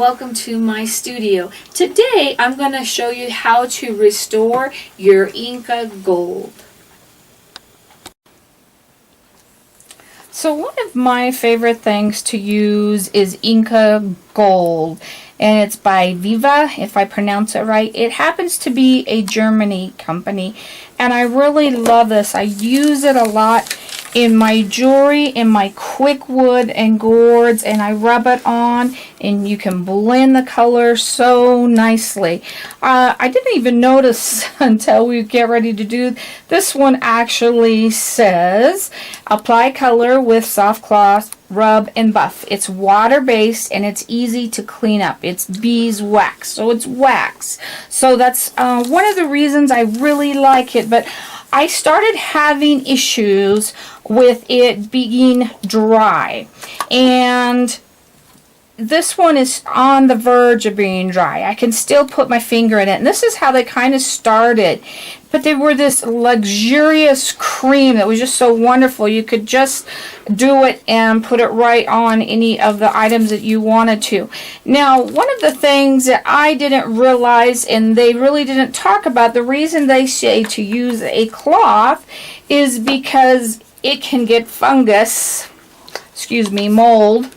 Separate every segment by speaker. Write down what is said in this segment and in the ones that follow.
Speaker 1: welcome to my studio. Today I'm going to show you how to restore your Inka Gold. So one of my favorite things to use is Inka Gold, and it's by Viva, if I pronounce it right. It happens to be a Germany company, and I really love this. I use it a lot in my jewelry, in my quick wood and gourds, and I rub it on, and you can blend the color so nicely. I didn't even notice until we get ready to do this one. Actually says apply color with soft cloth, rub and buff. It's water based and it's easy to clean up. It's beeswax, so it's wax. So that's one of the reasons I really like it. But I started having issues with it being dry, and this one is on the verge of being dry. I can still put my finger in it, and this is how they kind of started. But they were this luxurious cream that was just so wonderful. You could just do it and put it right on any of the items that you wanted to. Now, one of the things that I didn't realize, and they really didn't talk about, the reason they say to use a cloth is because it can get fungus, mold,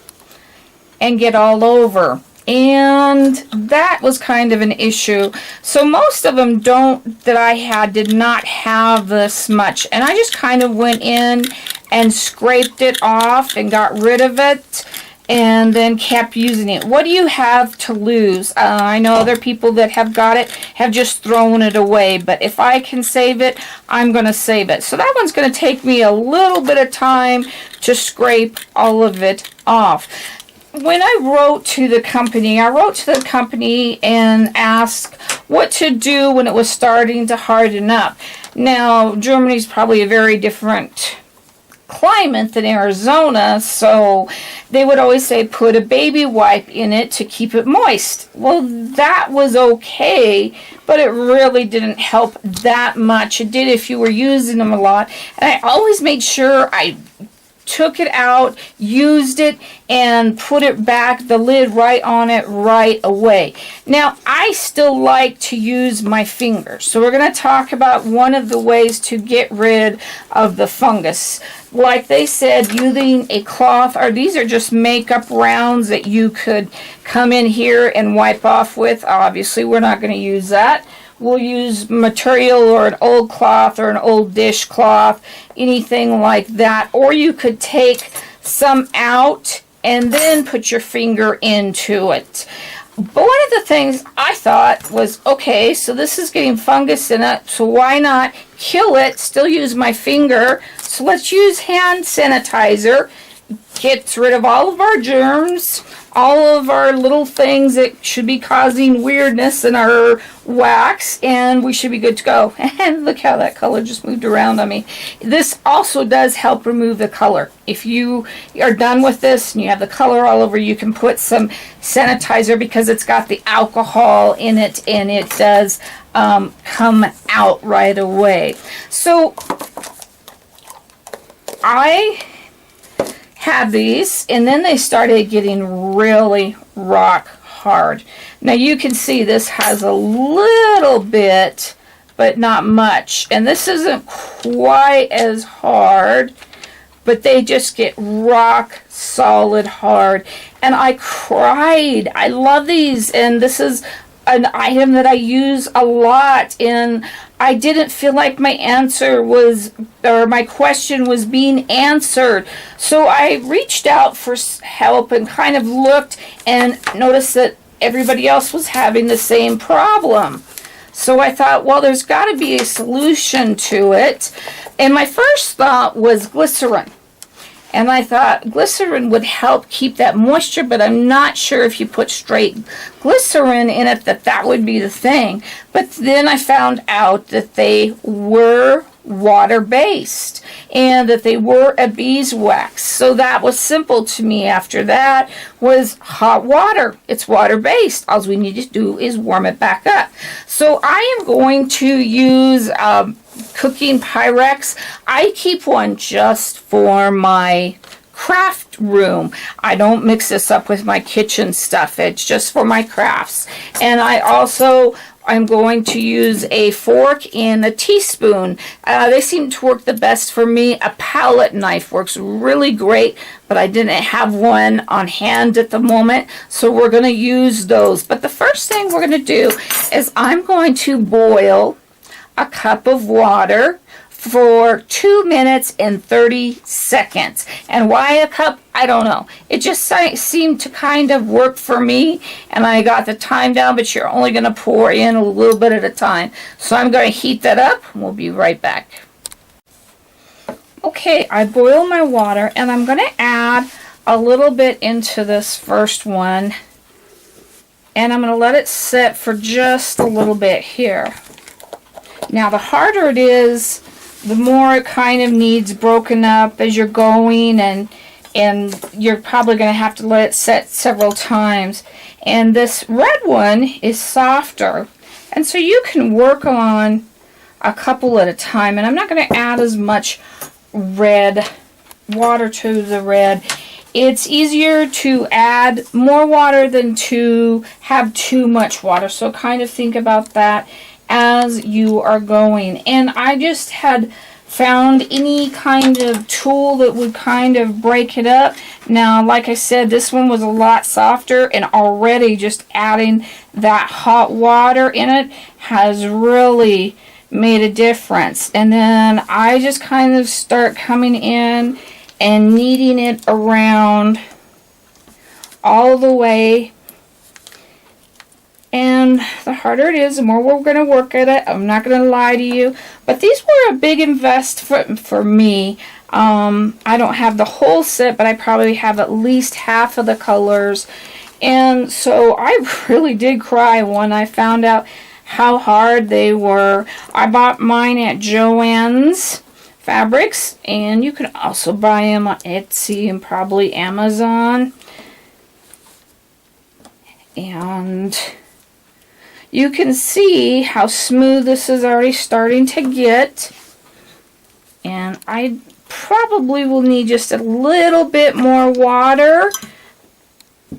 Speaker 1: and get all over. And that was kind of an issue. So most of them that I had did not have this much. And I just kind of went in and scraped it off and got rid of it, and then kept using it. What do you have to lose? I know other people that have got it have just thrown it away, but if I can save it, I'm going to save it. So that one's going to take me a little bit of time to scrape all of it off. When I wrote to the company, and asked what to do when it was starting to harden up. Now, Germany's probably a very different climate than Arizona, so they would always say put a baby wipe in it to keep it moist. Well, that was okay, but it really didn't help that much. It did if you were using them a lot, and I always made sure I took it out, used it, and put it back, the lid right on it right away. Now, I still like to use my fingers. So we're going to talk about one of the ways to get rid of the fungus. Like they said, using a cloth, or these are just makeup rounds that you could come in here and wipe off with. Obviously, we're not going to use that. We'll use material or an old cloth or an old dishcloth, anything like that. Or you could take some out and then put your finger into it. But one of the things I thought was, okay, so this is getting fungus in it, so why not kill it, still use my finger? So let's use hand sanitizer. Gets rid of all of our germs, all of our little things that should be causing weirdness in our wax, and we should be good to go. And look how that color just moved around on me. This also does help remove the color. If you are done with this and you have the color all over, you can put some sanitizer because it's got the alcohol in it, and it does come out right away. So I had these, and then they started getting really rock hard. Now you can see this has a little bit, but not much, and this isn't quite as hard, but they just get rock solid hard, and I cried. I love these, and this is an item that I use a lot, and I didn't feel like my my question was being answered. So I reached out for help and kind of looked and noticed that everybody else was having the same problem. So I thought, well, there's got to be a solution to it. And my first thought was glycerin. And I thought glycerin would help keep that moisture, but I'm not sure if you put straight glycerin in it that would be the thing. But then I found out that they were water-based and that they were a beeswax. So that was simple to me. After that was hot water. It's water-based. All we need to do is warm it back up. So I am going to use cooking Pyrex. I keep one just for my craft room. I don't mix this up with my kitchen stuff. It's just for my crafts. And I'm going to use a fork and a teaspoon. They seem to work the best for me. A palette knife works really great, but I didn't have one on hand at the moment, so we're going to use those. But the first thing we're going to do is I'm going to boil a cup of water for 2 minutes and 30 seconds. And why a cup? I don't know. It just seemed to kind of work for me, and I got the time down, but you're only going to pour in a little bit at a time. So I'm going to heat that up, and we'll be right back. Okay, I boiled my water, and I'm going to add a little bit into this first one, and I'm going to let it sit for just a little bit here. Now, the harder it is, the more it kind of needs broken up as you're going, and you're probably going to have to let it set several times. And this red one is softer, and so you can work on a couple at a time. And I'm not going to add as much red water to the red. It's easier to add more water than to have too much water, so kind of think about that as you are going. And I just had found any kind of tool that would kind of break it up. Now, like I said, this one was a lot softer, and already just adding that hot water in it has really made a difference. And then I just kind of start coming in and kneading it around all the way. And the harder it is, the more we're going to work at it. I'm not going to lie to you. But these were a big investment for me. I don't have the whole set, but I probably have at least half of the colors. And so I really did cry when I found out how hard they were. I bought mine at Joann's Fabrics, and you can also buy them on Etsy and probably Amazon. And you can see how smooth this is already starting to get. And I probably will need just a little bit more water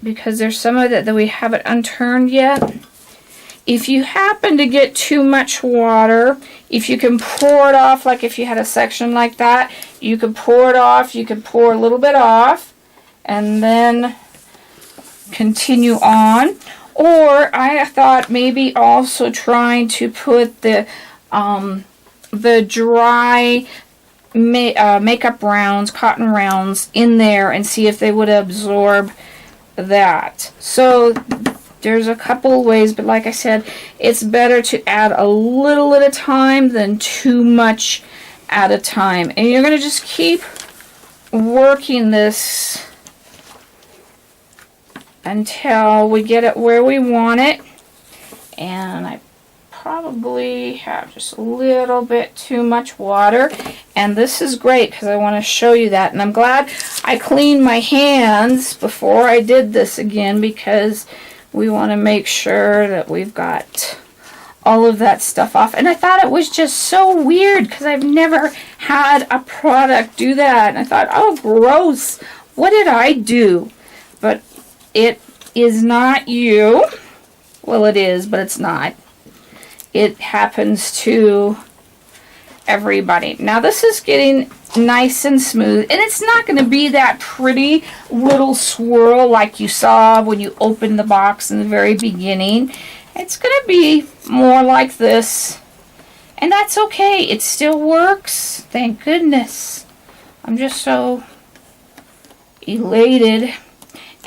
Speaker 1: because there's some of it that we haven't unturned yet. If you happen to get too much water, if you can pour it off, like if you had a section like that, you can pour it off. You can pour a little bit off and then continue on. Or I thought maybe also trying to put the dry makeup rounds, cotton rounds in there and see if they would absorb that. So there's a couple of ways, but like I said, it's better to add a little at a time than too much at a time. And you're going to just keep working this until we get it where we want it. And I probably have just a little bit too much water, and this is great because I want to show you that. And I'm glad I cleaned my hands before I did this again, because we want to make sure that we've got all of that stuff off. And I thought it was just so weird because I've never had a product do that, and I thought, oh gross, what did I do? But it is not you. Well, it is, but it's not. It happens to everybody. Now this is getting nice and smooth, and it's not going to be that pretty little swirl like you saw when you opened the box in the very beginning. It's going to be more like this, and that's okay. It still works. Thank goodness. I'm just so elated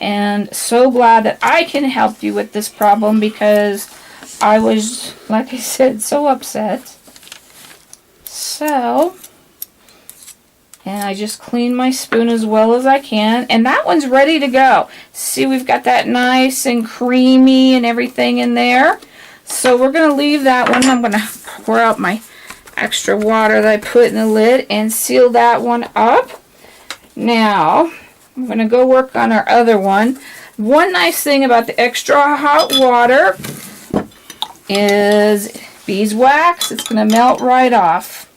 Speaker 1: and so glad that I can help you with this problem, because I was, like I said, so upset. So, and I just clean my spoon as well as I can, and that one's ready to go. See, we've got that nice and creamy and everything in there. So we're going to leave that one. I'm going to pour out my extra water that I put in the lid and seal that one up. Now, I'm going to go work on our other one. One nice thing about the extra hot water is beeswax. It's going to melt right off.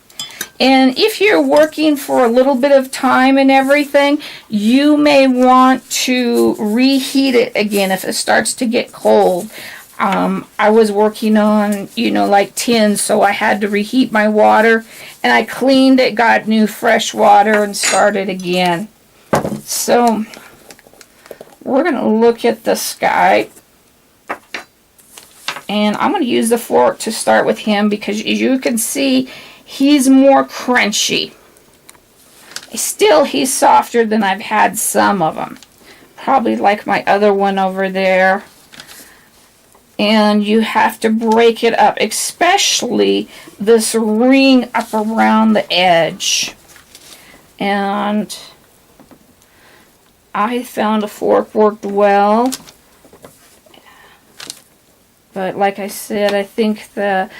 Speaker 1: And if you're working for a little bit of time and everything, you may want to reheat it again if it starts to get cold. I was working on, like tins, so I had to reheat my water, and I cleaned it, got new fresh water, and started again. So we're going to look at this guy, and I'm going to use the fork to start with him because, as you can see, he's more crunchy. Still, he's softer than I've had some of them. Probably like my other one over there. And you have to break it up, especially this ring up around the edge. And I found a fork worked well. But like I said, I think the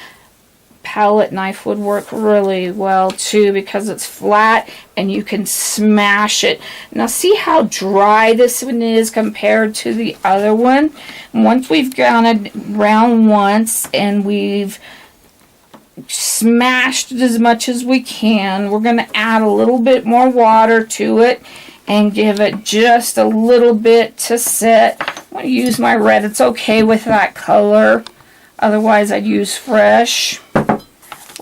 Speaker 1: palette knife would work really well too because it's flat and you can smash it. Now see how dry this one is compared to the other one. Once we've gone around once and we've smashed it as much as we can, we're going to add a little bit more water to it and give it just a little bit to set. I'm going to use my red. It's okay with that color. Otherwise I'd use fresh.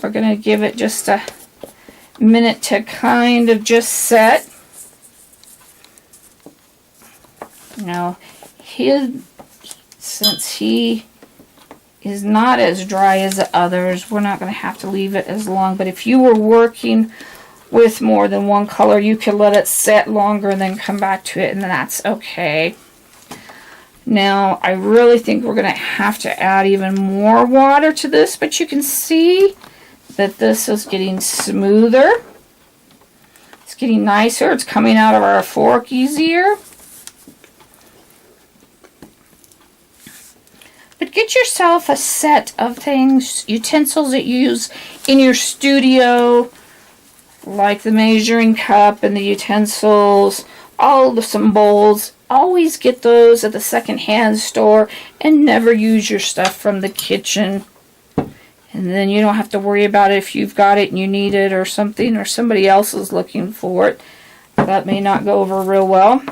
Speaker 1: We're going to give it just a minute to kind of just set. Now, since he is not as dry as the others, we're not going to have to leave it as long. But if you were working with more than one color, you could let it set longer and then come back to it, and that's okay. Now, I really think we're going to have to add even more water to this, but you can see that this is getting smoother. It's getting nicer. It's coming out of our fork easier. But get yourself a set of things, utensils that you use in your studio, like the measuring cup and the utensils, some bowls. Always get those at the secondhand store and never use your stuff from the kitchen. And then you don't have to worry about it if you've got it and you need it or something, or somebody else is looking for it. That may not go over real well.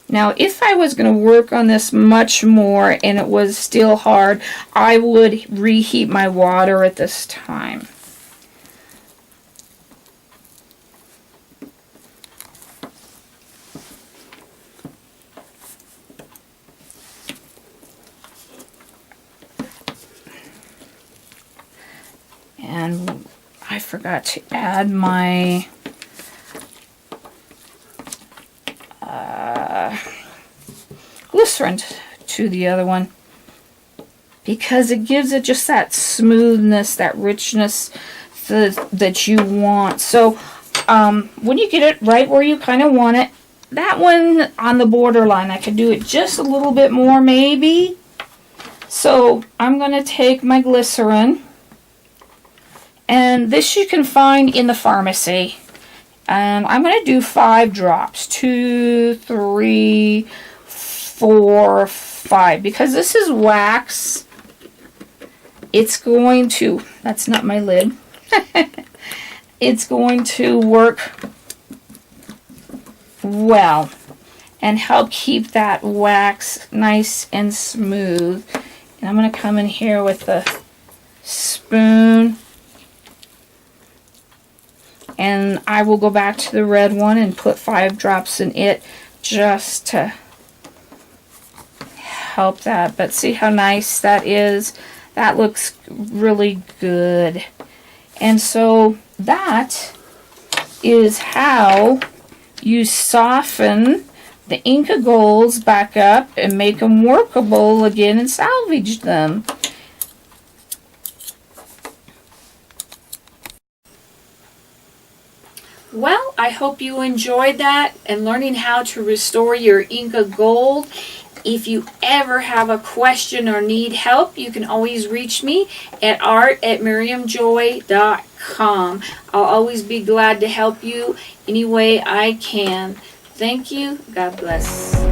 Speaker 1: Now, if I was going to work on this much more and it was still hard, I would reheat my water at this time. And I forgot to add my glycerin to the other one because it gives it just that smoothness, that richness that you want. So when you get it right where you kind of want it, that one on the borderline, I could do it just a little bit more maybe. So I'm going to take my glycerin. And this you can find in the pharmacy. And I'm going to do 5 drops. 2, 3, 4, 5. Because this is wax, it's going to, that's not my lid. It's going to work well and help keep that wax nice and smooth. And I'm going to come in here with the spoon. And I will go back to the red one and put 5 drops in it just to help that. But see how nice that is? That looks really good. And so that is how you soften the Inka Golds back up and make them workable again and salvage them. Well, I hope you enjoyed that and learning how to restore your Inka Gold. If you ever have a question or need help, you can always reach me at art@miriamjoy.com. I'll always be glad to help you any way I can. Thank you. God bless.